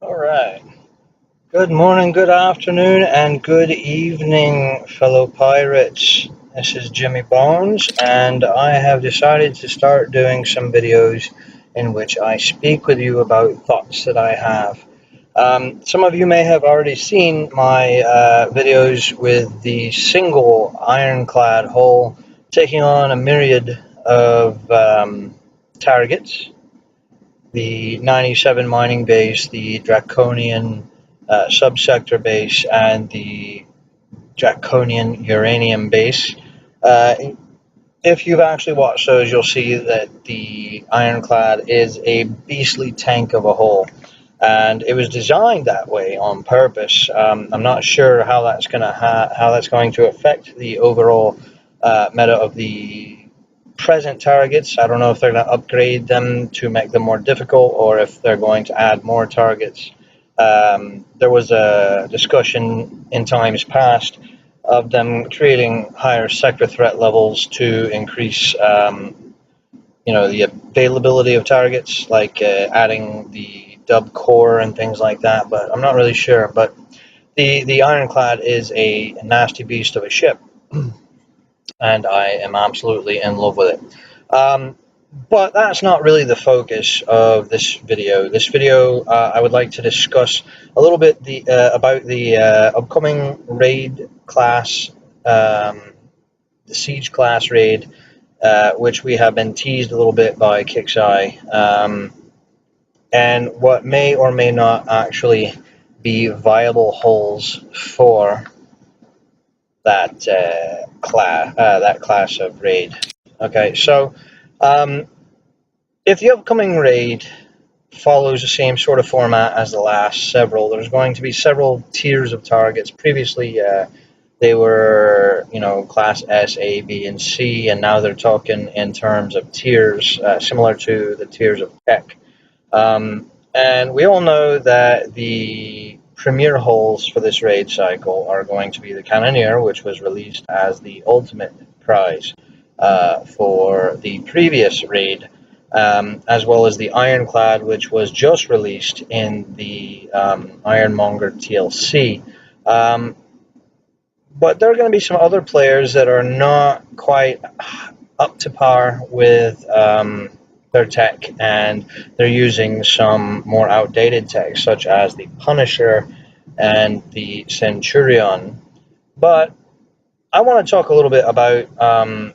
All right. Good morning, good afternoon, and good evening, fellow pirates. This is Jimmy Bones, and I have decided to start doing some videos in which I speak with you about thoughts that I have. Some of you may have already seen my videos with the single ironclad hull taking on a myriad of targets, the 97 mining base, the Draconian subsector base, and the Draconian uranium base. Uh, if you've actually watched those, you'll see that the Ironclad is a beastly tank of a hull, and it was designed that way on purpose. I'm not sure how that's how that's going to affect the overall meta of the present targets. I don't know if they're going to upgrade them to make them more difficult or if they're going to add more targets. There was a discussion in times past of them creating higher sector threat levels to increase, the availability of targets, like adding the dub core and things like that. But I'm not really sure. But the Ironclad is a nasty beast of a ship, and I am absolutely in love with it. But that's not really the focus of this video. This video, I would like to discuss a little bit about the upcoming raid class, the siege class raid, which we have been teased a little bit by Kixeye, and what may or may not actually be viable holes for that class of raid. Okay, so um, if the upcoming raid follows the same sort of format as the last several, there's going to be several tiers of targets. Previously, they were, class S, A, B, and C, and now they're talking in terms of tiers, similar to the tiers of tech. And we all know that the premier holes for this raid cycle are going to be the Cannoneer, which was released as the ultimate prize for the previous raid, as well as the Ironclad, which was just released in the Ironmonger TLC. But there are going to be some other players that are not quite up to par with their tech, and they're using some more outdated tech, such as the Punisher and the Centurion. But I want to talk a little bit about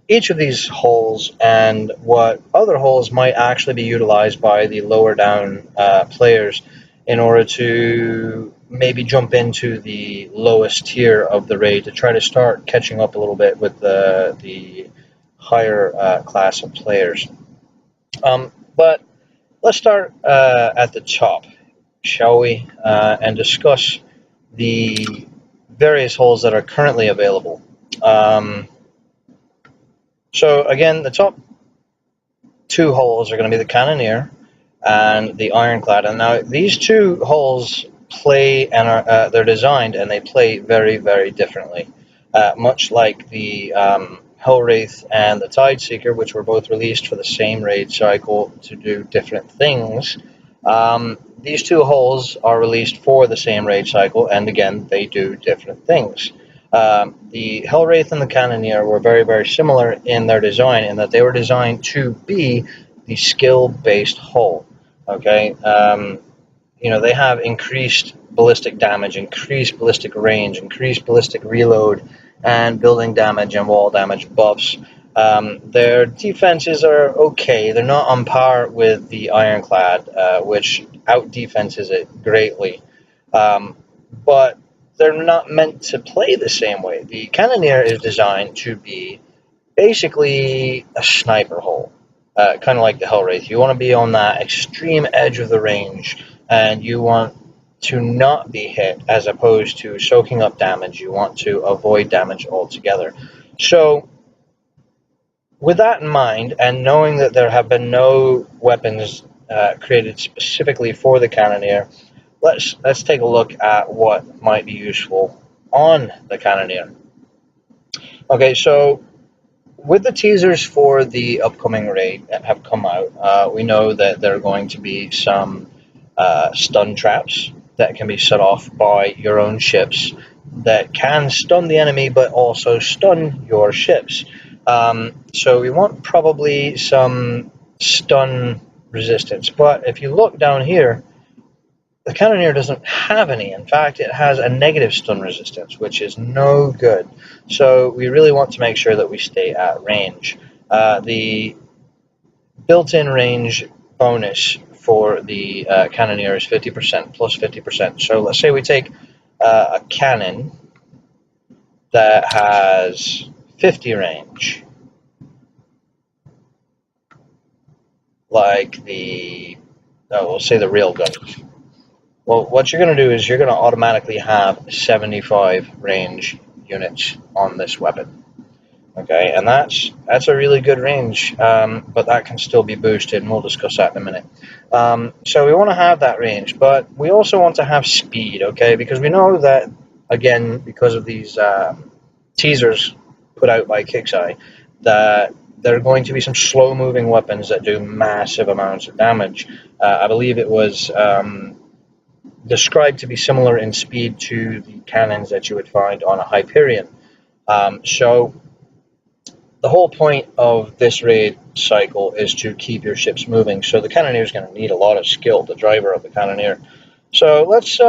each of these holes and what other holes might actually be utilized by the lower down players in order to maybe jump into the lowest tier of the raid to try to start catching up a little bit with the higher class of players. But let's start at the top, shall we, and discuss the various holes that are currently available. So again, the top two holes are going to be the Cannoneer and the Ironclad. And now these two holes play and they're designed and they play very, very differently. Much like the Hellwraith and the Tideseeker, which were both released for the same raid cycle to do different things. These two holes are released for the same raid cycle, and again, they do different things. The Hellwraith and the Cannoneer were very, very similar in their design, in that they were designed to be the skill-based hull. Okay, they have increased ballistic damage, increased ballistic range, increased ballistic reload, and building damage and wall damage buffs. Their defenses are okay. They're not on par with the Ironclad, which out-defenses it greatly. But they're not meant to play the same way. The Cannoneer is designed to be basically a sniper hole, kind of like the Hellwraith. You want to be on that extreme edge of the range, and you want to not be hit as opposed to soaking up damage. You want to avoid damage altogether. So, with that in mind, and knowing that there have been no weapons created specifically for the Cannoneer, let's take a look at what might be useful on the Cannoneer. Okay, so with the teasers for the upcoming raid that have come out, we know that there are going to be some stun traps that can be set off by your own ships that can stun the enemy but also stun your ships. So we want probably some stun resistance. But if you look down here, the cannoneer doesn't have any. In fact, it has a negative stun resistance, which is no good. So we really want to make sure that we stay at range. The built-in range bonus for the cannoneer is 50% plus 50%. So let's say we take a cannon that has 50 range, like we'll say the railgun. Well, what you're going to do is you're going to automatically have 75 range units on this weapon. Okay, and that's a really good range, but that can still be boosted, and we'll discuss that in a minute. So we want to have that range, but we also want to have speed, okay, because we know that, again, because of these teasers put out by Kixeye, that there are going to be some slow-moving weapons that do massive amounts of damage. I believe it was described to be similar in speed to the cannons that you would find on a Hyperion. So the whole point of this raid cycle is to keep your ships moving. So the cannoneer is going to need a lot of skill, the driver of the cannoneer. So let's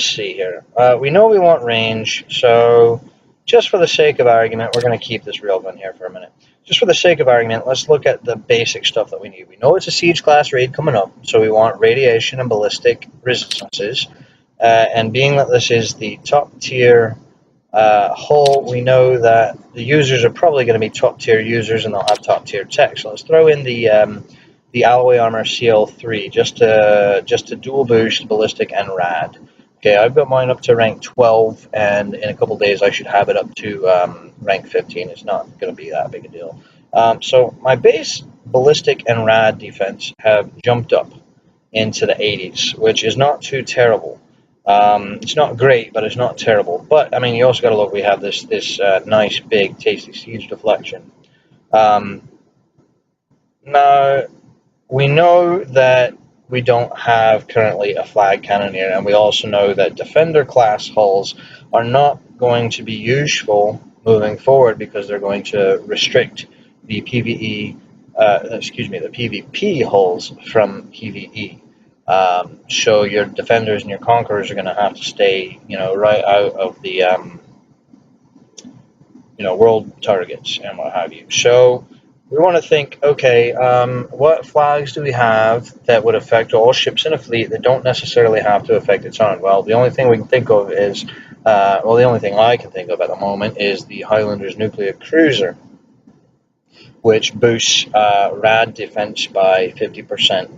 see here. We know we want range, so just for the sake of argument, we're going to keep this railgun here for a minute. Just for the sake of argument, let's look at the basic stuff that we need. We know it's a siege class raid coming up, so we want radiation and ballistic resistances. And being that this is the top tier hull, we know that the users are probably going to be top tier users and they'll have top tier tech. So let's throw in the alloy armor CL3 just to dual boost ballistic and rad. Okay, I've got mine up to rank 12, and in a couple days I should have it up to rank 15. It's not going to be that big a deal. So my base ballistic and rad defense have jumped up into the 80s, which is not too terrible. It's not great, but it's not terrible. But I mean, you also got to look. We have this nice, big, tasty siege deflection. Now we know that we don't have currently a flag cannoneer, and we also know that defender class hulls are not going to be useful moving forward because they're going to restrict the the PvP hulls from PvE. So your defenders and your conquerors are going to have to stay, right out of the, world targets and what have you. So we want to think, okay, what flags do we have that would affect all ships in a fleet that don't necessarily have to affect its own? Well, the only thing we can think of is, the only thing I can think of at the moment is the Highlander's nuclear cruiser, which boosts rad defense by 50%.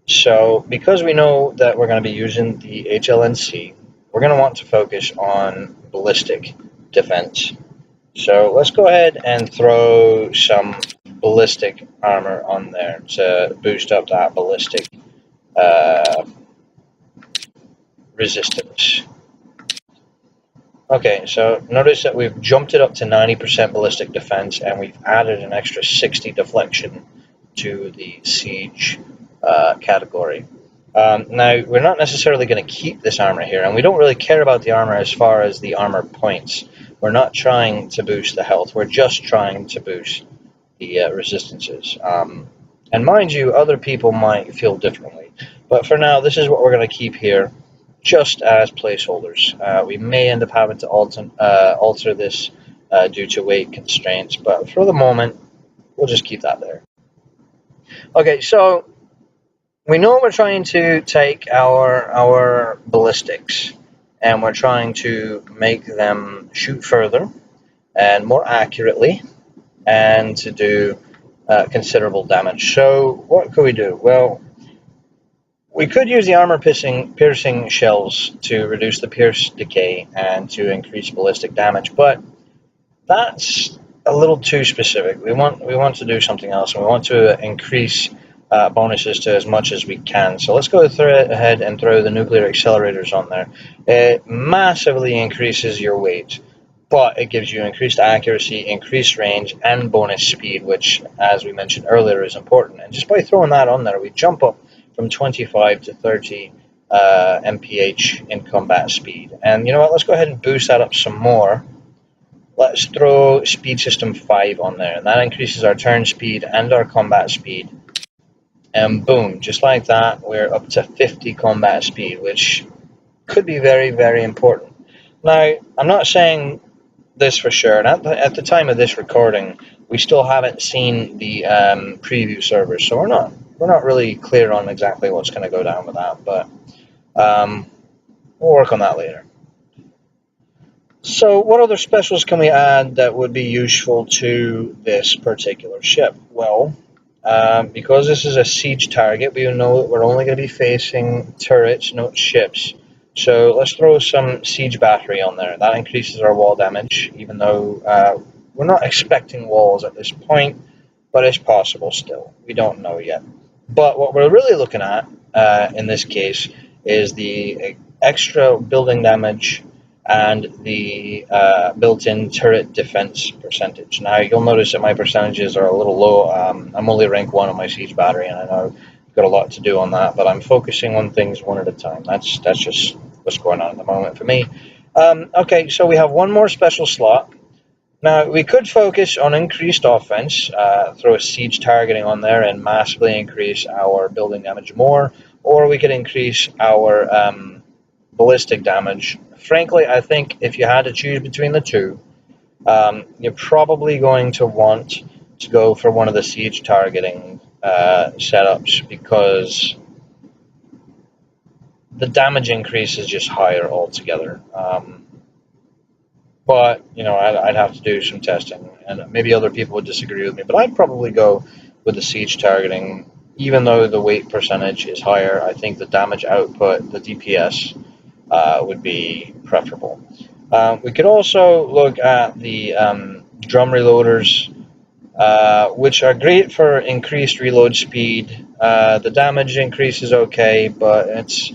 So because we know that we're going to be using the HLNC, we're going to want to focus on ballistic defense. So let's go ahead and throw some ballistic armor on there to boost up that ballistic resistance. Okay, so notice that we've jumped it up to 90% ballistic defense, and we've added an extra 60 deflection to the siege category. Now, we're not necessarily going to keep this armor here, and we don't really care about the armor as far as the armor points. We're not trying to boost the health, we're just trying to boost the resistances. And mind you, other people might feel differently. But for now, this is what we're going to keep here, just as placeholders. We may end up having to alter this due to weight constraints, but for the moment, we'll just keep that there. Okay, so we know we're trying to take our ballistics and we're trying to make them shoot further and more accurately and to do considerable damage. So what could we do? Well, we could use the armor piercing shells to reduce the pierce decay and to increase ballistic damage, but that's a little too specific. We want to do something else, and we want to increase bonuses to as much as we can. So let's go ahead and throw the nuclear accelerators on there. It massively increases your weight, but it gives you increased accuracy, increased range, and bonus speed, which, as we mentioned earlier, is important. And just by throwing that on there, we jump up from 25 to 30 mph in combat speed. And you know what? Let's go ahead and boost that up some more. Let's throw speed system 5 on there, and that increases our turn speed and our combat speed. And boom, just like that, we're up to 50 combat speed, which could be very, very important. Now, I'm not saying this for sure, and at the time of this recording, we still haven't seen the preview servers, so we're not really clear on exactly what's going to go down with that, but we'll work on that later. So what other specials can we add that would be useful to this particular ship? Well, because this is a siege target, we know that we're only going to be facing turrets, not ships. So let's throw some siege battery on there. That increases our wall damage, even though we're not expecting walls at this point, but it's possible still. We don't know yet. But what we're really looking at in this case is the extra building damage and the built-in turret defense percentage. Now you'll notice that my percentages are a little low. I'm only rank 1 on my siege battery, and I know I've got a lot to do on that, but I'm focusing on things one at a time. That's just what's going on at the moment for me. Okay, so we have one more special slot. Now we could focus on increased offense, throw a siege targeting on there and massively increase our building damage more, or we could increase our ballistic damage. Frankly, I think if you had to choose between the two, you're probably going to want to go for one of the siege targeting setups, because the damage increase is just higher altogether. But, you know, I'd have to do some testing, and maybe other people would disagree with me, but I'd probably go with the siege targeting. Even though the weight percentage is higher, I think the damage output, the DPS, would be preferable. We could also look at the drum reloaders, which are great for increased reload speed. The damage increase is okay, but it's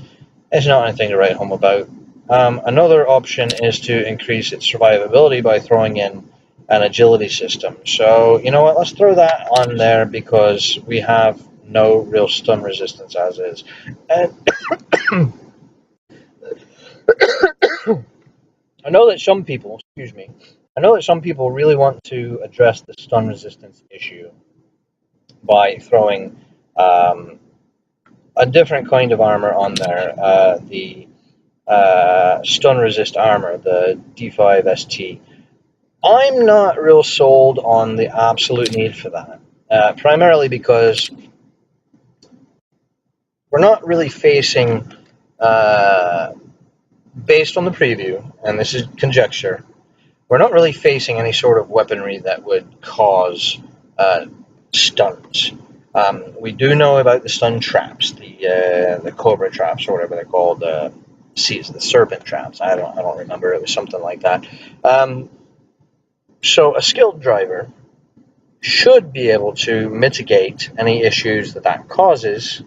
not anything to write home about. Another option is to increase its survivability by throwing in an agility system. So, you know what, let's throw that on there because we have no real stun resistance as is. And I know that some people, really want to address the stun resistance issue by throwing a different kind of armor on there, the stun resist armor, the D5 ST. I'm not real sold on the absolute need for that, primarily because we're not really facing, based on the preview, and this is conjecture, we're not really facing any sort of weaponry that would cause stuns. We do know about the stun traps, the cobra traps or whatever they're called, the serpent traps. I don't remember. It was something like that. So a skilled driver should be able to mitigate any issues that causes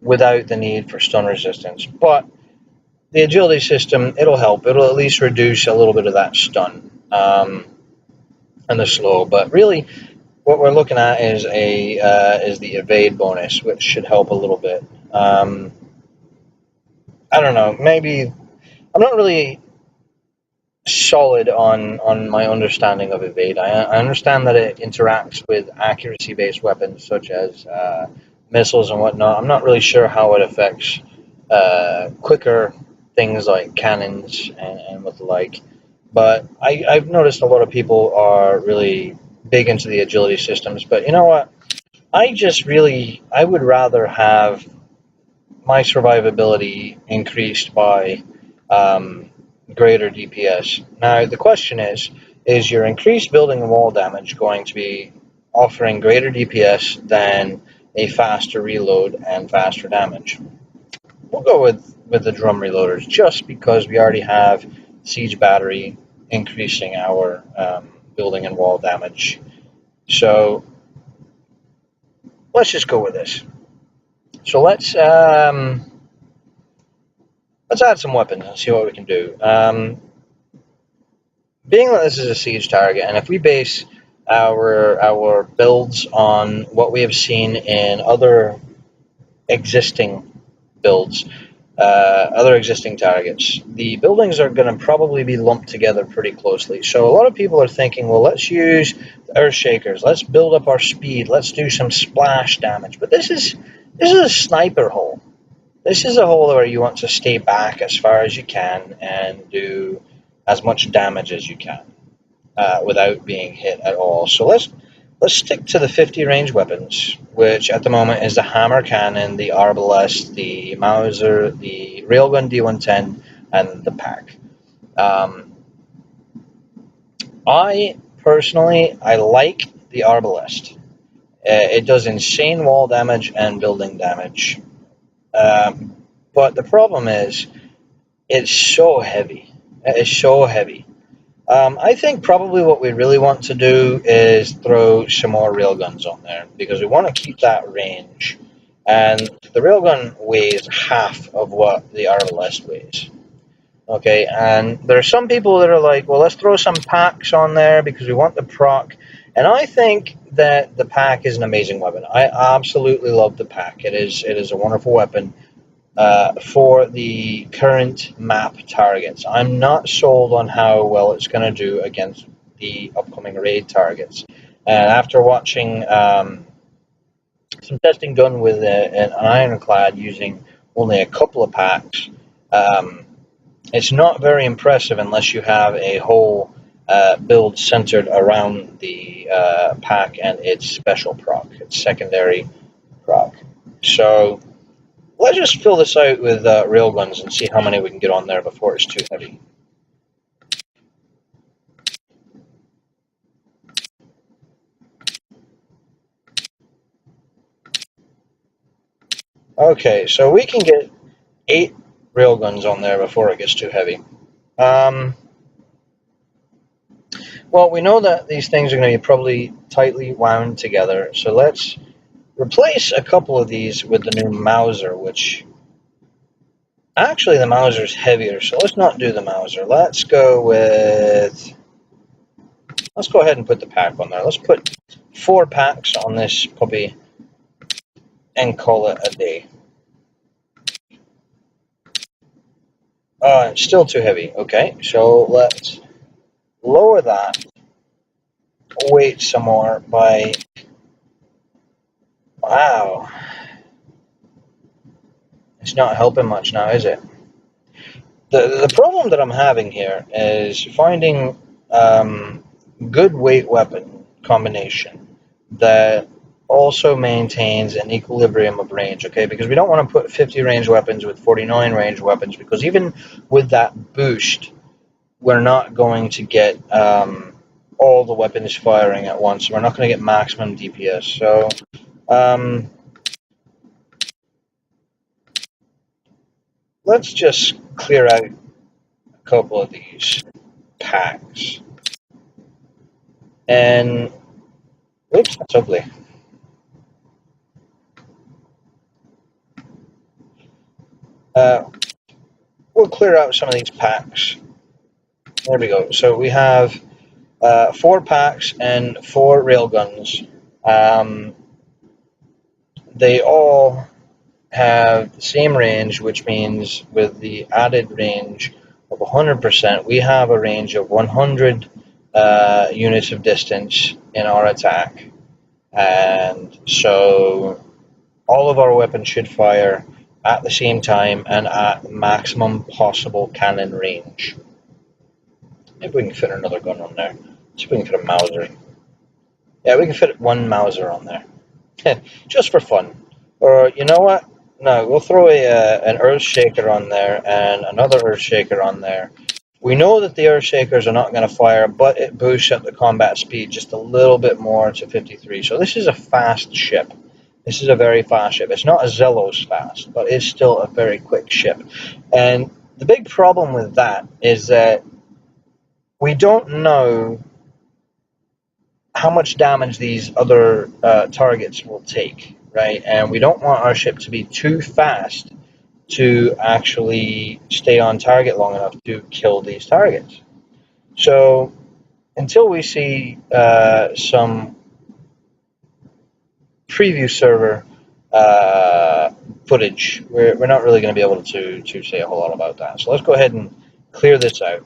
without the need for stun resistance. But the agility system, it'll help. It'll at least reduce a little bit of that stun and the slow. But really, what we're looking at is the evade bonus, which should help a little bit. I don't know. Maybe I'm not really solid on my understanding of evade. I understand that it interacts with accuracy-based weapons such as missiles and whatnot. I'm not really sure how it affects quicker things like cannons and what the like. But I've noticed a lot of people are really big into the agility systems. But you know what? I would rather have my survivability increased by greater DPS. Now, the question is your increased building and wall damage going to be offering greater DPS than a faster reload and faster damage? We'll go with the drum reloaders just because we already have siege battery increasing our building and wall damage. So let's just go with this. So let's add some weapons and see what we can do. Being that this is a siege target, and if we base our builds on what we have seen in other existing builds, other existing targets, the buildings are going to probably be lumped together pretty closely. So a lot of people are thinking, well, let's use earth shakers, let's build up our speed, let's do some splash damage. But this is a sniper hole. This is a hole where you want to stay back as far as you can and do as much damage as you can without being hit at all. So let's stick to the 50 range weapons, which at the moment is the hammer cannon, the arbalest, the Mauser, the railgun D110, and the pack. I personally I like the arbalest. It does insane wall damage and building damage, but the problem is it's so heavy. It's so heavy. I think probably what we really want to do is throw some more railguns on there because we want to keep that range. And the railgun weighs half of what the arbalest weighs. Okay, and there are some people that are like, well, let's throw some packs on there because we want the proc. And I think that the pack is an amazing weapon. I absolutely love the pack. It is a wonderful weapon for the current map targets. I'm not sold on how well it's going to do against the upcoming raid targets. And after watching some testing done with an ironclad using only a couple of packs, it's not very impressive unless you have a whole build centered around the pack and its special proc, its secondary proc. So let's just fill this out with railguns and see how many we can get on there before it's too heavy. Okay, so we can get 8 railguns on there before it gets too heavy. Well, we know that these things are going to be probably tightly wound together, so let's replace a couple of these with the new Mauser, which actually the Mauser's heavier, so let's not do the Mauser. Let's go ahead and put the pack on there. Let's put 4 packs on this puppy and call it a day. It's still too heavy. Okay, so let's lower that weight some more by... Wow. It's not helping much now, is it? The problem that I'm having here is finding good weight weapon combination that also maintains an equilibrium of range, okay? Because we don't want to put 50 range weapons with 49 range weapons, because even with that boost, we're not going to get all the weapons firing at once. We're not going to get maximum DPS. So let's just clear out a couple of these packs. And oops, that's ugly. We'll clear out some of these packs. There we go. So we have 4 packs and 4 railguns. They all have the same range, which means with the added range of 100%, we have a range of 100 units of distance in our attack. And so all of our weapons should fire at the same time and at maximum possible cannon range. Maybe we can fit another gun on there. See if we can fit a Mauser. Yeah, we can fit 1 Mauser on there. Just for fun. Or, you know what? No, we'll throw an Earth Shaker on there and another Earth Shaker on there. We know that the Earth Shakers are not going to fire, but it boosts up the combat speed just a little bit more to 53. So this is a fast ship. This is a very fast ship. It's not a Zelos fast, but it's still a very quick ship. And the big problem with that is that we don't know how much damage these other targets will take, right? And we don't want our ship to be too fast to actually stay on target long enough to kill these targets. So until we see some preview server footage, we're not really going to be able to say a whole lot about that. So let's go ahead and clear this out.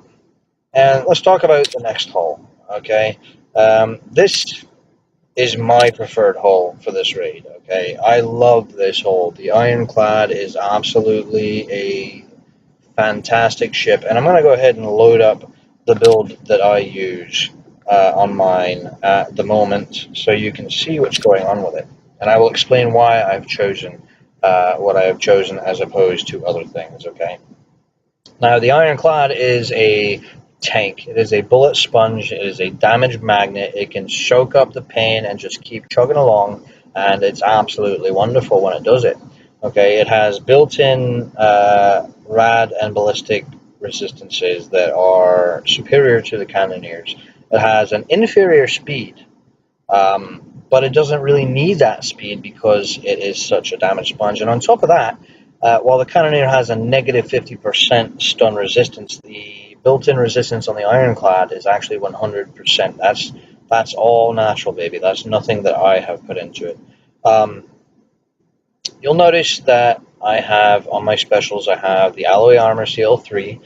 And let's talk about the next hull, okay? This is my preferred hull for this raid, okay? I love this hull. The Ironclad is absolutely a fantastic ship, and I'm going to go ahead and load up the build that I use on mine at the moment so you can see what's going on with it. And I will explain why I've chosen what I have chosen as opposed to other things, okay? Now, the Ironclad is a tank. It is a bullet sponge. It is a damage magnet. It can soak up the pain and just keep chugging along, and it's absolutely wonderful when it does it. Okay, it has built-in rad and ballistic resistances that are superior to the Cannoneers. It has an inferior speed, but it doesn't really need that speed because it is such a damage sponge. And on top of that, while the Cannoneer has a negative 50% stun resistance, the built-in resistance on the Ironclad is actually 100%. That's all natural, baby. That's nothing that I have put into it. You'll notice that I have, on my specials, I have the Alloy Armor CL3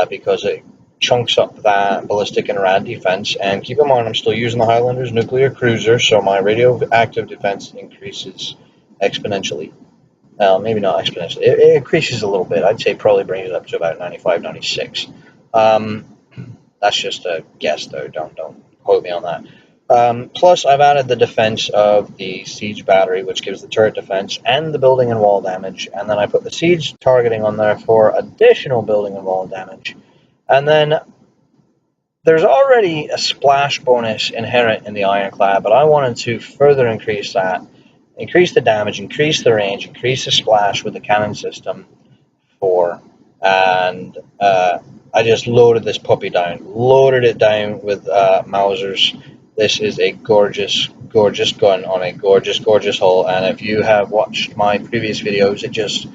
because it chunks up that ballistic and rad defense. And keep in mind, I'm still using the Highlander's nuclear cruiser, so my radioactive defense increases exponentially. Maybe not exponentially. It increases a little bit. I'd say probably brings it up to about 95, 96. That's just a guess, though. Don't quote me on that. Plus, I've added the defense of the siege battery, which gives the turret defense and the building and wall damage. And then I put the siege targeting on there for additional building and wall damage. And then there's already a splash bonus inherent in the Ironclad, but I wanted to further increase that. Increase the damage, increase the range, increase the splash with the cannon system 4. And I just loaded this puppy down. Loaded it down with Mausers. This is a gorgeous, gorgeous gun on a gorgeous, gorgeous hull. And if you have watched my previous videos, it just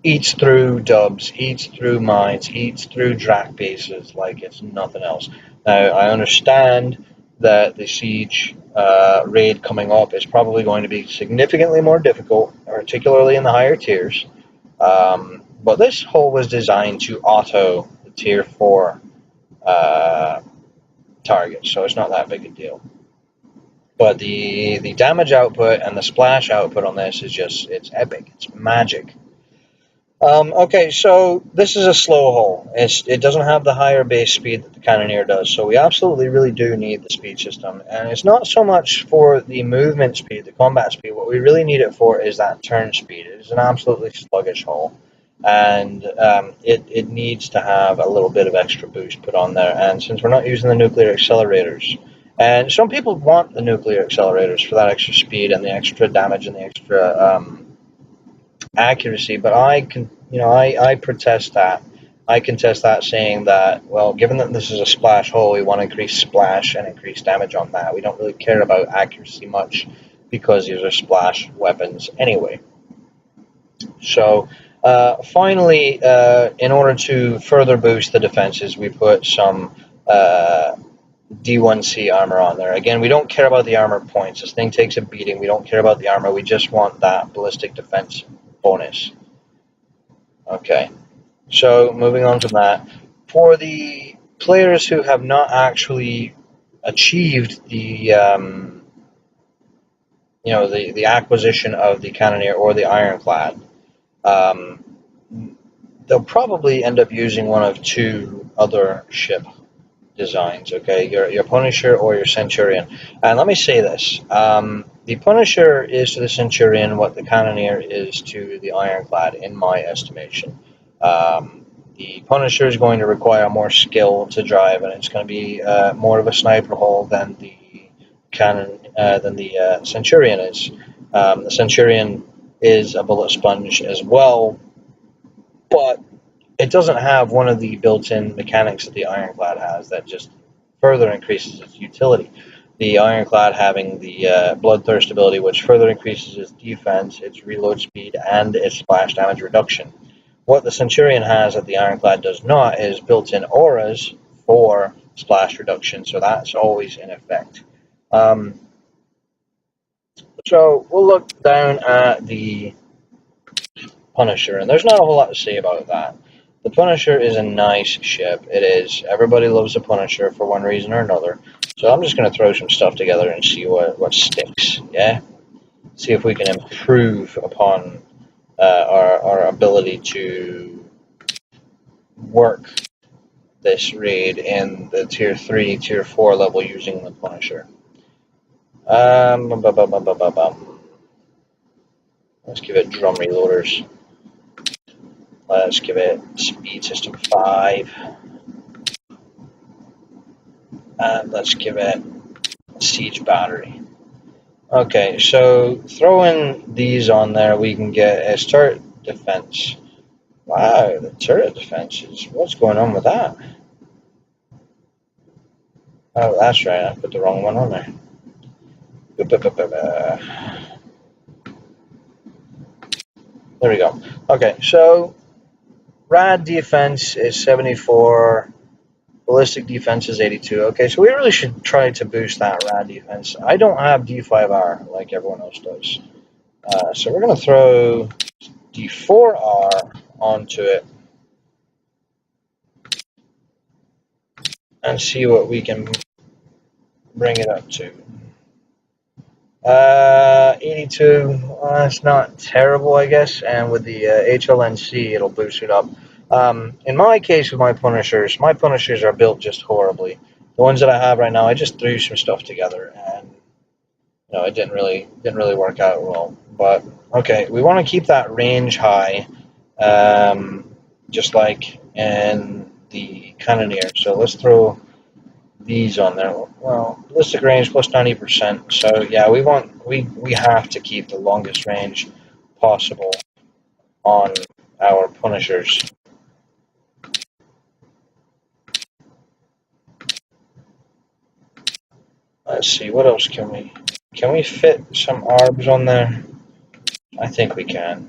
eats through dubs, eats through mines, eats through drac bases like it's nothing else. Now, I understand that the siege raid coming up is probably going to be significantly more difficult, particularly in the higher tiers. But this hull was designed to auto the tier 4 targets, so it's not that big a deal. But the damage output and the splash output on this is just, it's epic. It's magic. Okay, so this is a slow hull. It doesn't have the higher base speed that the Cannoneer does, so we absolutely really do need the speed system. And it's not so much for the movement speed, the combat speed. What we really need it for is that turn speed. It is an absolutely sluggish hull, and it needs to have a little bit of extra boost put on there. And since we're not using the nuclear accelerators, and some people want the nuclear accelerators for that extra speed and the extra damage and the extra accuracy, but I protest that. I contest that, saying that, well, given that this is a splash hull, we want to increase splash and increase damage on that. We don't really care about accuracy much because these are splash weapons anyway. So finally, in order to further boost the defenses, we put some D1C armor on there. Again, we don't care about the armor points. This thing takes a beating. We don't care about the armor. We just want that ballistic defense bonus. Okay, so moving on from that, for the players who have not actually achieved the the acquisition of the Cannoneer or the Ironclad, they'll probably end up using one of two other ship designs. Okay, your Punisher or your Centurion. And let me say this: the Punisher is to the Centurion what the Cannoneer is to the Ironclad, in my estimation. The Punisher is going to require more skill to drive, and it's going to be more of a sniper hull than the Centurion is. The Centurion is a bullet sponge as well, but it doesn't have one of the built-in mechanics that the Ironclad has that just further increases its utility. The Ironclad having the Bloodthirst ability, which further increases its defense, its reload speed, and its splash damage reduction. What the Centurion has that the Ironclad does not is built-in auras for splash reduction, so that's always in effect. So we'll look down at the Punisher, and there's not a whole lot to say about that. The Punisher is a nice ship. It is. Everybody loves the Punisher for one reason or another. So I'm just going to throw some stuff together and see what sticks. Yeah? See if we can improve upon our ability to work this raid in the tier 3, tier 4 level using the Punisher. Let's give it drum reloaders. Let's give it speed system 5. And let's give it siege battery. Okay, so throwing these on there, we can get a turret defense. Wow, the turret defenses. What's going on with that? Oh, that's right, I put the wrong one on there. There we go. Okay, so rad defense is 74. Ballistic defense is 82. Okay, so we really should try to boost that rad defense. I don't have D5R like everyone else does. So we're going to throw D4R onto it and see what we can bring it up to. 82, that's not terrible, I guess, and with the HLNC, it'll boost it up. In my case with my Punishers are built just horribly. The ones that I have right now, I just threw some stuff together, and it didn't really work out well. But okay, we want to keep that range high, just like in the Cannoneer. So let's throw these on there. Well, ballistic range plus 90%. So yeah, we have to keep the longest range possible on our Punishers. Let's see, what else can we fit some ARBs on there? I think we can.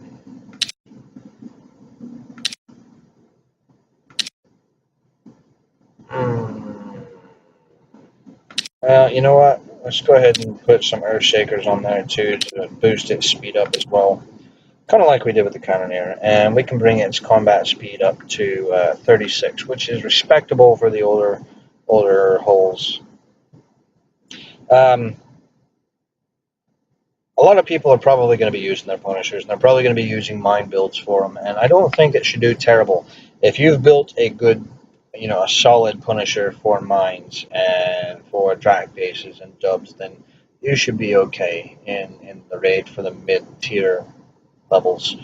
Well, you know what? Let's go ahead and put some Earthshakers on there too to boost its speed up as well. Kind of like we did with the Cannoneer. And we can bring its combat speed up to 36, which is respectable for the older hulls. A lot of people are probably going to be using their Punishers, and they're probably going to be using mine builds for them, and I don't think it should do terrible. If you've built a good, a solid Punisher for mines and for track bases and dubs, then you should be okay in the raid for the mid-tier levels.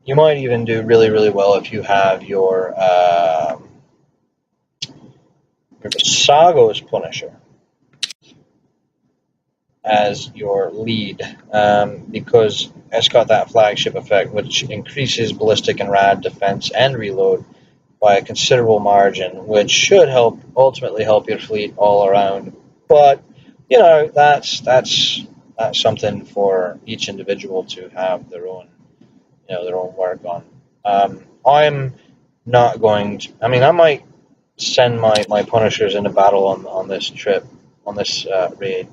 You might even do really, really well if you have your Sago's Punisher as your lead, because it's got that flagship effect, which increases ballistic and rad defense and reload by a considerable margin, which should ultimately help your fleet all around. But that's something for each individual to have their own work on. I'm not going to. I mean, I might send my Punishers into battle on this trip, on this raid,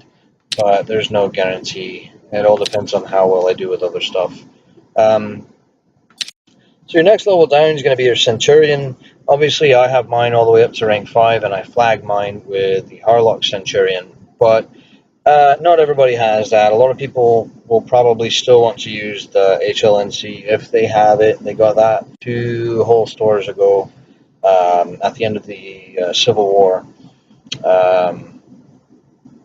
but there's no guarantee. It all depends on how well I do with other stuff. So your next level down is going to be your Centurion. Obviously, I have mine all the way up to rank 5, and I flag mine with the Harlock Centurion. But not everybody has that. A lot of people will probably still want to use the HLNC if they have it. They got that 2 whole stores ago at the end of the Civil War.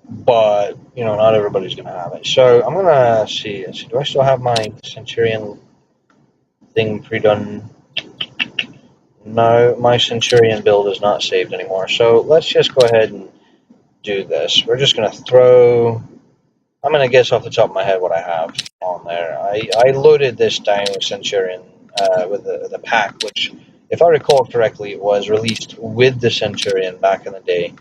But not everybody's going to have it. So I'm going to see. Do I still have my Centurion thing pre-done? No, my Centurion build is not saved anymore. So let's just go ahead and do this. We're just going to throw. I'm going to guess off the top of my head what I have on there. I loaded this down with Centurion with the pack, which, if I recall correctly, was released with the Centurion back in the day.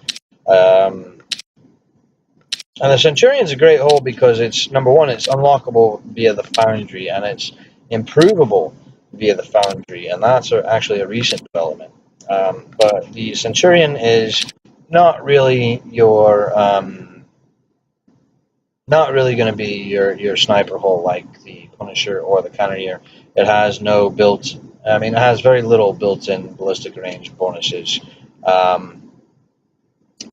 And the Centurion's a great hull because it's, number one, it's unlockable via the Foundry, and it's improvable via the Foundry, and that's actually a recent development. But the Centurion is not really going to be your sniper hull like the Punisher or the Cannoneer, it has no built. I mean, it has very little built-in ballistic range bonuses. Um,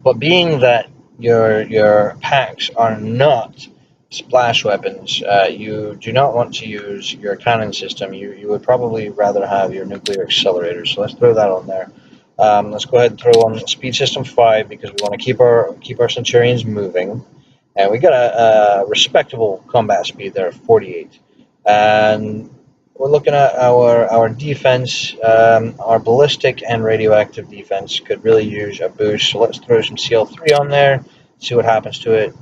but being that your packs are not splash weapons, you do not want to use your cannon system. You would probably rather have your nuclear accelerator. So let's throw that on there. Let's go ahead and throw on speed system 5 because we want to keep our Centurions moving, and we got a respectable combat speed there of 48. And we're looking at our defense. Our ballistic and radioactive defense could really use a boost. So let's throw some CL3 on there. See what happens to it.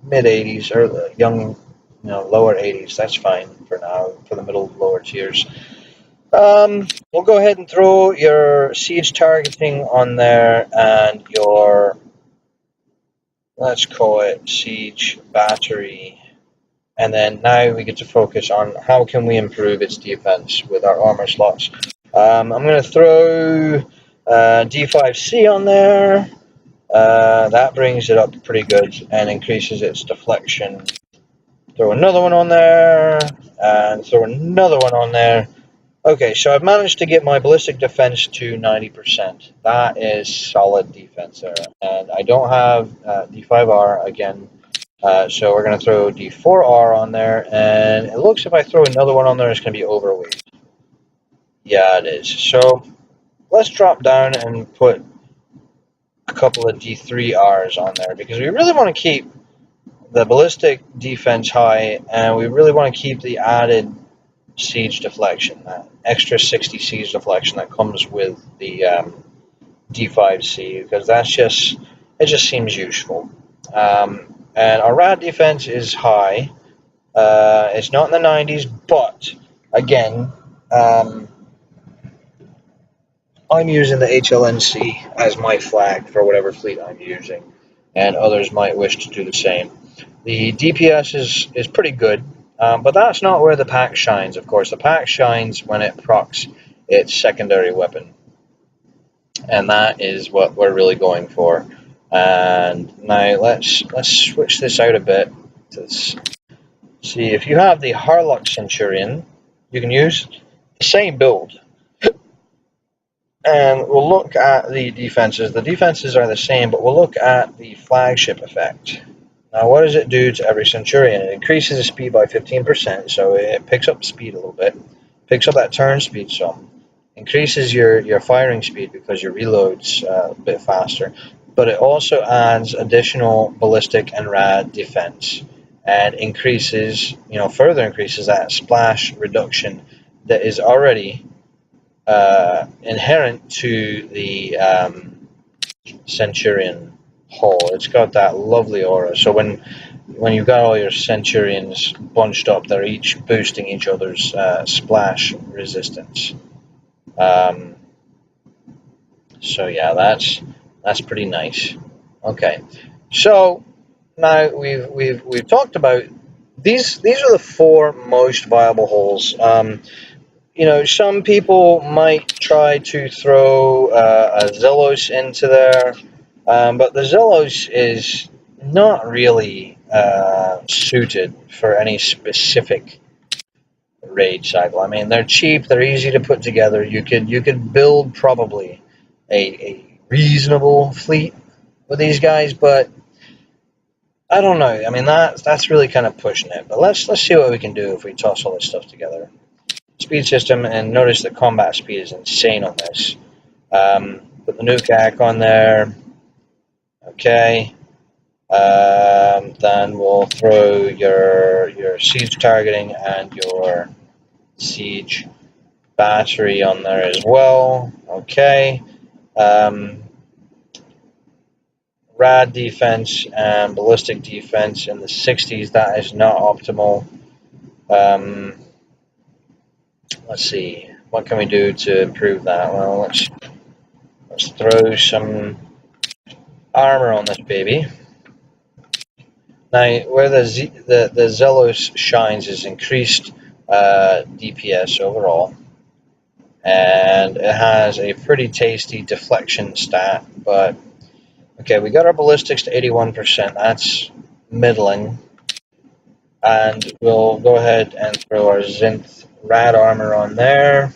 Mid 80s or young, lower 80s. That's fine for now for the middle lower tiers. We'll go ahead and throw your siege targeting on there and your, let's call it siege battery. And then now we get to focus on how can we improve its defense with our armor slots. I'm going to throw D5C on there. That brings it up pretty good and increases its deflection. Throw another one on there, and throw another one on there. Okay, so I've managed to get my ballistic defense to 90%. That is solid defense there. And I don't have D5R again. So we're going to throw D4R on there, and it looks if I throw another one on there, it's going to be overweight. Yeah, it is. So let's drop down and put a couple of D3Rs on there, because we really want to keep the ballistic defense high, and we really want to keep the added siege deflection, that extra 60 siege deflection that comes with the D5C, because it just seems useful. And our rad defense is high. It's not in the 90s, but again, I'm using the HLNC as my flag for whatever fleet I'm using, and others might wish to do the same. The DPS is pretty good, but that's not where the pack shines, of course. The pack shines when it procs its secondary weapon, and that is what we're really going for. And now let's switch this out a bit. Let's see, if you have the Harlock Centurion, you can use the same build. And we'll look at the defenses. The defenses are the same, but we'll look at the flagship effect. Now, what does it do to every Centurion? It increases the speed by 15%, so it picks up speed a little bit, picks up that turn speed some, increases your firing speed because your reload's a bit faster, but it also adds additional ballistic and rad defense, and further increases that splash reduction that is already inherent to the Centurion hull. It's got that lovely aura. So when you've got all your Centurions bunched up, they're each boosting each other's splash resistance. So yeah, that's pretty nice. Okay, so now we've talked about these. These are the 4 most viable hulls. Some people might try to throw a Zelos into there, but the Zelos is not really suited for any specific raid cycle. I mean, they're cheap, they're easy to put together. You could build probably a reasonable fleet with these guys, but I don't know. I mean, that's really kind of pushing it. But let's see what we can do if we toss all this stuff together. Speed system, and notice the combat speed is insane on this. Put the nuke ACK on there. Okay. Then we'll throw your siege targeting and your siege battery on there as well. Okay. Rad defense and ballistic defense in the 60s. That is not optimal. Let's see, what can we do to improve that? Well, let's throw some armor on this baby. Now, where the Zelos shines is increased DPS overall, and it has a pretty tasty deflection stat. But okay, we got our ballistics to 81%. That's middling. And we'll go ahead and throw our Zinth Rad armor on there.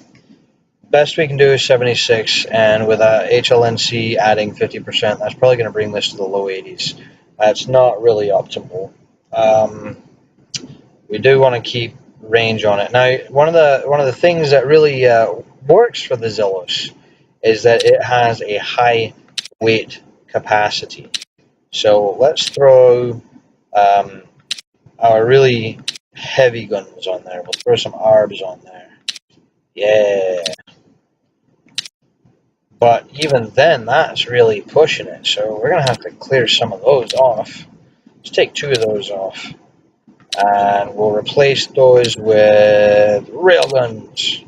Best we can do is 76, and with HLNC adding 50%, that's probably going to bring this to the low 80s. It's not really optimal. We do want to keep range on it. Now, one of the things that really works for the Zealous is that it has a high weight capacity. So let's throw our really heavy guns on there. We'll throw some ARBs on there. Yeah. But even then, that's really pushing it. So we're going to have to clear some of those off. Let's take 2 of those off. And we'll replace those with railguns.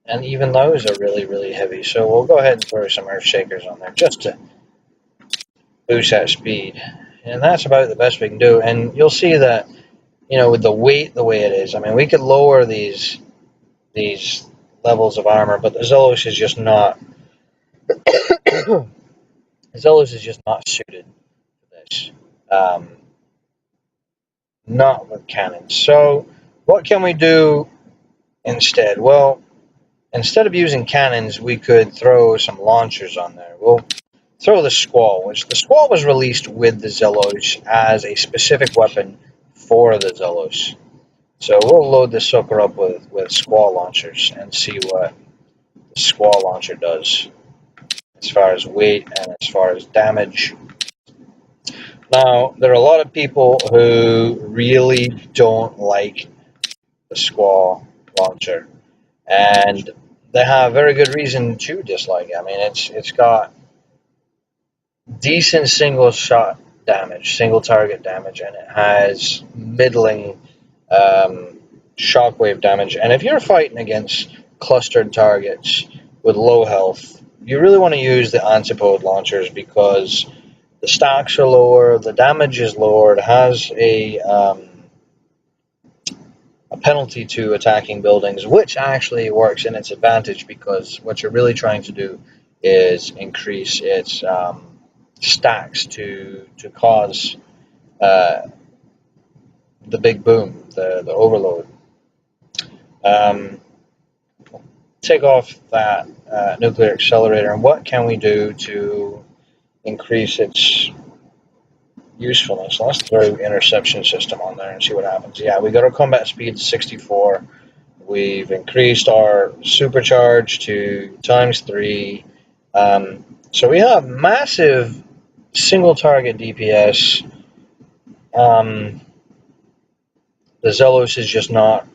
And even those are really, really heavy. So we'll go ahead and throw some earth shakers on there just to boost that speed. And that's about the best we can do. And you'll see that, with the weight the way it is, I mean, we could lower these levels of armor, but the Zealous is just not suited for this. Not with cannons. So what can we do instead? Well, instead of using cannons, we could throw some launchers on there. We'll throw the Squall, which the Squall was released with the Zealous as a specific weapon for the Zealous. So we'll load this sucker up with Squall launchers and see what the Squall launcher does as far as weight and as far as damage. Now, there are a lot of people who really don't like the Squall launcher, and they have very good reason to dislike it. I mean, it's got decent single shot damage, single target damage, and it has middling shockwave damage. And if you're fighting against clustered targets with low health, you really want to use the antipode launchers because the stacks are lower, the damage is lower, it has a penalty to attacking buildings, which actually works in its advantage because what you're really trying to do is increase its stacks to cause the big boom, the overload. Take off that nuclear accelerator, and what can we do to increase its usefulness? Let's throw interception system on there and see what happens. Yeah, we got our combat speed to 64. We've increased our supercharge to ×3. So we have massive single target DPS. The Zealous is just not.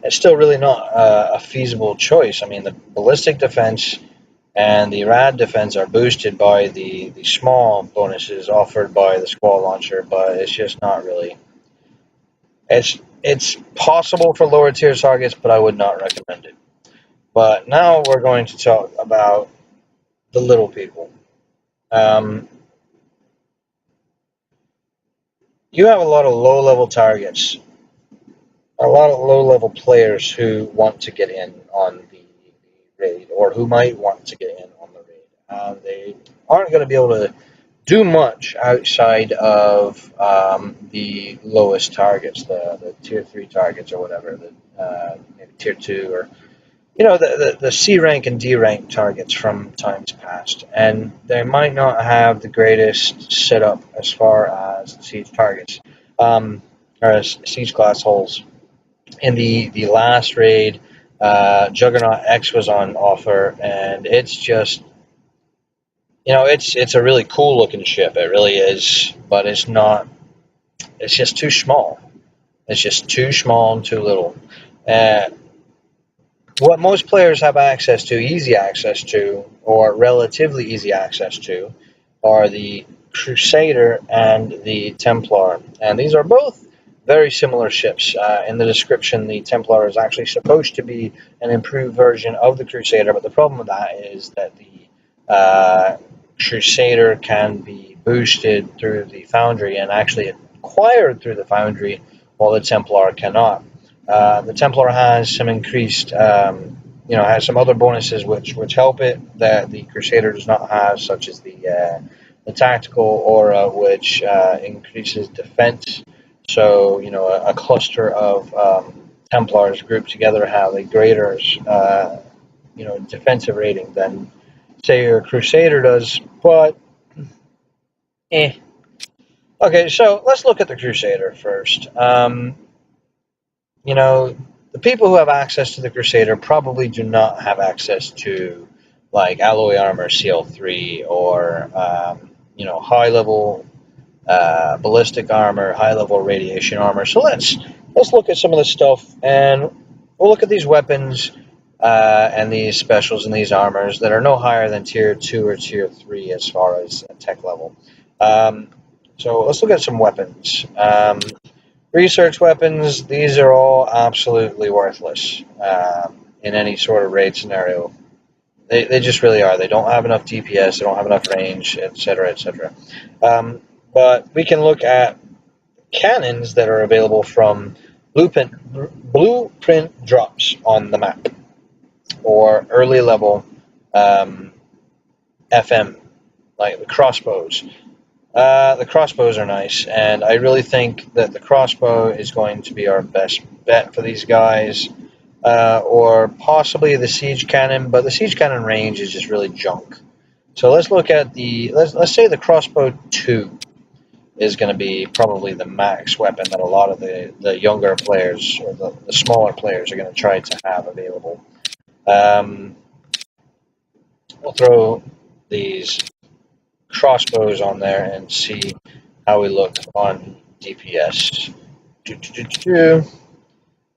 It's still really not a feasible choice. I mean, the ballistic defense and the rad defense are boosted by the small bonuses offered by the Squall launcher, but it's just not really. It's possible for lower tier targets, but I would not recommend it. But now we're going to talk about the little people. You have a lot of low-level targets, a lot of low-level players who want to get in on the raid, or who might want to get in on the raid. They aren't going to be able to do much outside of the lowest targets, the tier 3 targets or whatever, maybe tier 2 or the C rank and D rank targets from times past, and they might not have the greatest setup as far as siege targets or as siege class holes. In the last raid, Juggernaut X was on offer, and it's just it's a really cool looking ship. It really is, but it's not. It's just too small. It's just too small and too little. What most players have easy access to, or relatively easy access to, are the Crusader and the Templar. And these are both very similar ships. In the description, the Templar is actually supposed to be an improved version of the Crusader, but the problem with that is that the Crusader can be boosted through the Foundry and actually acquired through the Foundry, while the Templar cannot. The Templar has some increased, has some other bonuses which help it that the Crusader does not have, such as the the tactical aura, which increases defense. So, a cluster of Templars grouped together have a greater, defensive rating than, say, your Crusader does. But, eh. Okay, so let's look at the Crusader first. The people who have access to the Crusader probably do not have access to, like, alloy armor CL3 or, high level ballistic armor, high level radiation armor. So let's look at some of the stuff, and we'll look at these weapons and these specials and these armors that are no higher than tier 2 or tier 3 as far as tech level. So let's look at some weapons. Research weapons, these are all absolutely worthless in any sort of raid scenario. They just really are. They don't have enough DPS, they don't have enough range, etc., etc. But we can look at cannons that are available from blueprint drops on the map, or early level FM, like the crossbows. The crossbows are nice, and I really think that the crossbow is going to be our best bet for these guys, or possibly the siege cannon, but the siege cannon range is just really junk. So let's look at let's say the crossbow 2 is going to be probably the max weapon that a lot of the younger players or the smaller players are going to try to have available. We'll throw these crossbows on there and see how we look on DPS.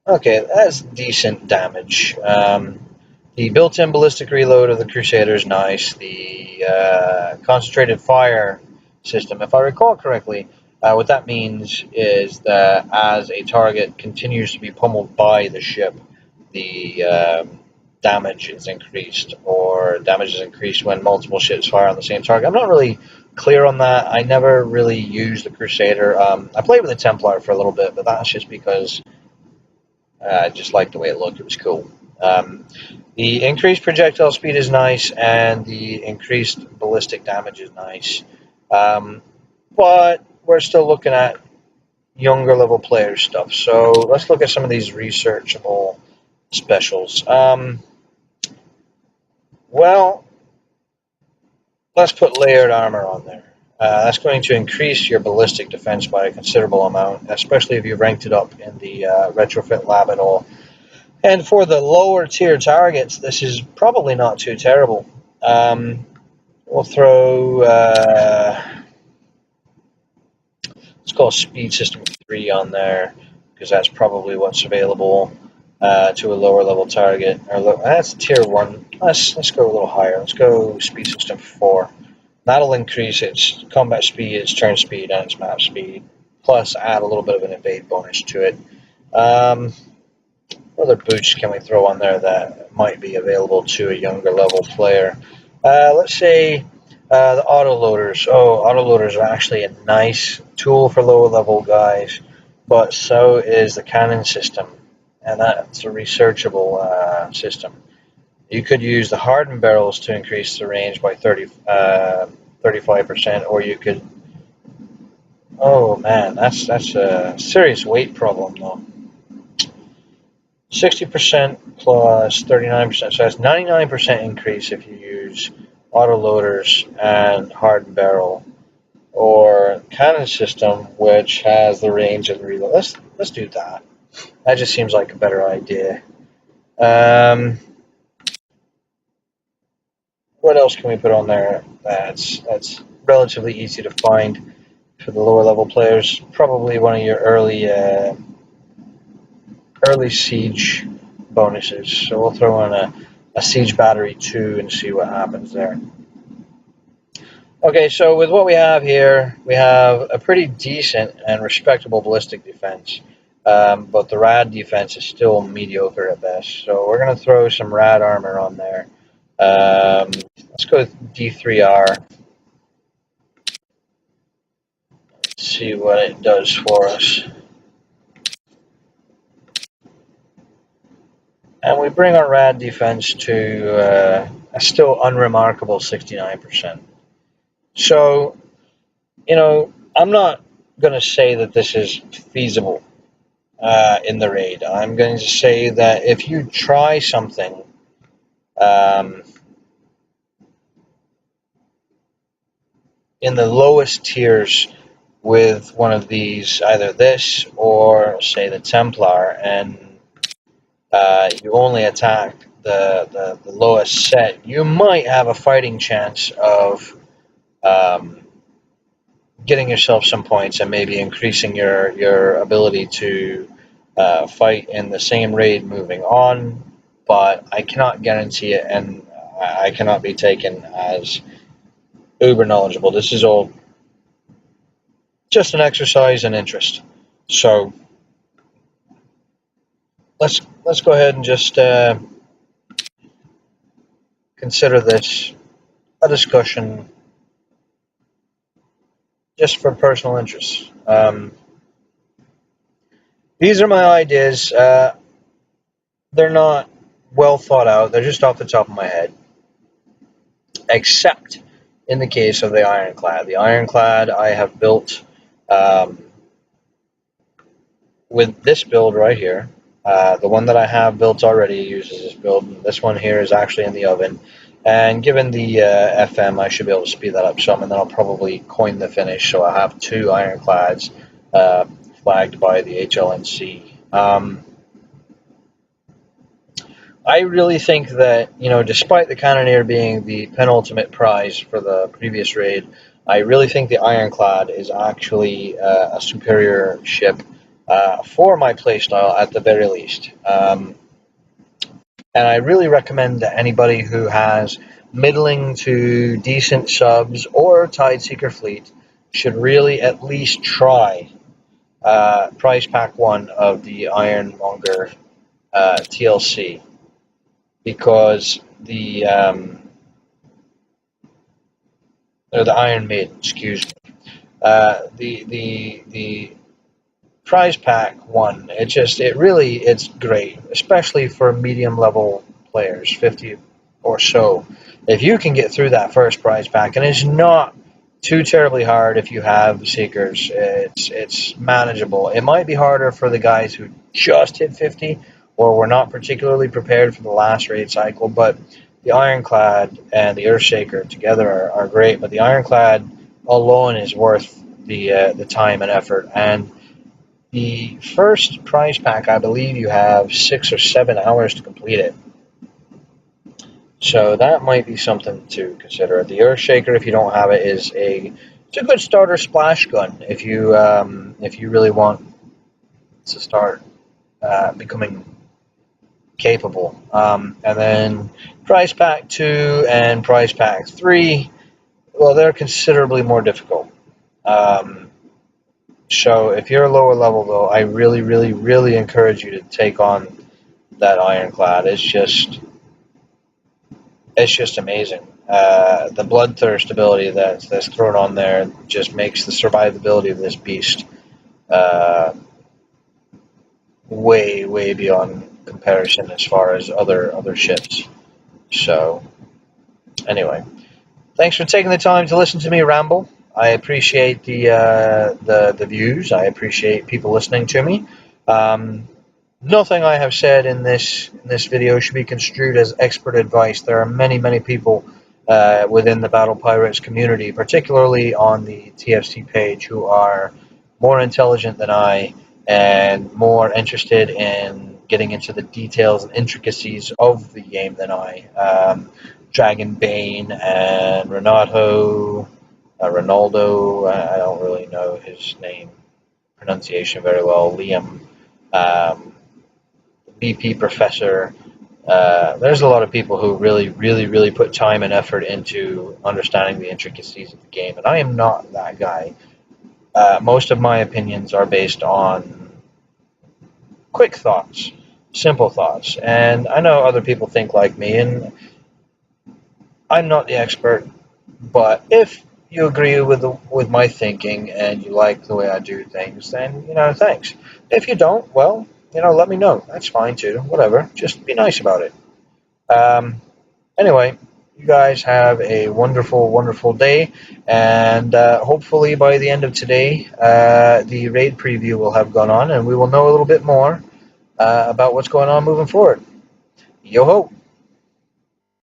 Okay, that's decent damage. The built-in ballistic reload of the Crusader is nice. The concentrated fire system, if I recall correctly, what that means is that as a target continues to be pummeled by the ship, the damage is increased, or damage is increased when multiple ships fire on the same target. I'm not really clear on that. I never really used the Crusader. I played with the Templar for a little bit, but that's just because I just liked the way it looked. It was cool. The increased projectile speed is nice, and the increased ballistic damage is nice. But we're still looking at younger level player stuff. So let's look at some of these researchable specials. Well, let's put layered armor on there. That's going to increase your ballistic defense by a considerable amount, especially if you ranked it up in the retrofit lab at all. And for the lower tier targets, this is probably not too terrible. We'll throw, let's call speed system 3 on there, because that's probably what's available to a lower level target. That's tier 1. Let's go a little higher. Let's go speed system 4. That'll increase its combat speed, its turn speed, and its map speed, plus add a little bit of an evade bonus to it. What other boosts can we throw on there that might be available to a younger level player? Let's say the autoloaders. Oh, autoloaders are actually a nice tool for lower level guys, but so is the cannon system, and that's a researchable system. You could use the hardened barrels to increase the range by 35%, or you could. Oh man, that's a serious weight problem though. 60% plus 39%, so that's 99% increase if you use autoloaders and hardened barrel, or cannon system, which has the range and reload. Let's do that. That just seems like a better idea. What else can we put on there that's relatively easy to find for the lower level players? Probably one of your early siege bonuses. So we'll throw in a siege battery 2 and see what happens there. Okay, so with what we have here, we have a pretty decent and respectable ballistic defense, but the rad defense is still mediocre at best. So we're going to throw some rad armor on there. Let's go with D3R. Let's see what it does for us. And we bring our rad defense to a still unremarkable 69%. So, I'm not going to say that this is feasible in the raid. I'm going to say that if you try something um, in the lowest tiers with one of these, either this or say the Templar, and you only attack the lowest set, you might have a fighting chance of um, getting yourself some points and maybe increasing your ability to fight in the same raid moving on. But I cannot guarantee it, and I cannot be taken as uber knowledgeable. This is all just an exercise in interest. So let's go ahead and just consider this a discussion just for personal interest. These are my ideas. They're not well thought out. They're just off the top of my head, except in the case of the ironclad. The ironclad I have built um, with this build right here. The one that I have built already uses this build. This one here is actually in the oven. And given the FM, I should be able to speed that up some, and then I'll probably coin the finish. So I have two ironclads uh, flagged by the HLNC. I really think that, despite the Cannoneer being the penultimate prize for the previous raid, I really think the Ironclad is actually a superior ship for my playstyle at the very least. And I really recommend that anybody who has middling to decent subs or Tideseeker fleet should really at least try Prize Pack 1 of the Ironmonger TLC, because or the Iron Maiden, excuse me. The prize pack one, it's great, especially for medium level players, 50 or so. If you can get through that first prize pack, and it's not too terribly hard if you have seekers, it's manageable. It might be harder for the guys who just hit 50 or were not particularly prepared for the last raid cycle, but the Ironclad and the Earthshaker together are great. But the Ironclad alone is worth the time and effort. And the first prize pack, I believe you have 6 or 7 hours to complete it. So that might be something to consider. The Earthshaker, if you don't have it, it's a good starter splash gun if you really want to start becoming capable. And then Prize Pack 2 and Prize Pack 3, well, they're considerably more difficult. So if you're a lower level, though, I really, really, really encourage you to take on that Ironclad. It's just amazing. The bloodthirst ability that's thrown on there just makes the survivability of this beast uh, way, way beyond comparison as far as other ships. So anyway, thanks for taking the time to listen to me ramble. I appreciate the views. I appreciate people listening to me. Nothing I have said in this video should be construed as expert advice. There are many people within the Battle Pirates community, particularly on the TFC page, who are more intelligent than I and more interested in getting into the details and intricacies of the game than I. Dragon Bane and Ronaldo, I don't really know his name pronunciation very well. Liam, um, BP Professor. There's a lot of people who really put time and effort into understanding the intricacies of the game, and I am not that guy. Most of my opinions are based on quick thoughts, simple thoughts, and I know other people think like me, and I'm not the expert, but if you agree with my thinking and you like the way I do things, then thanks. If you don't, well, let me know. That's fine too. Whatever. Just be nice about it. Um, anyway, You guys have a wonderful, wonderful day, and hopefully by the end of today, the raid preview will have gone on, and we will know a little bit more about what's going on moving forward. Yo ho!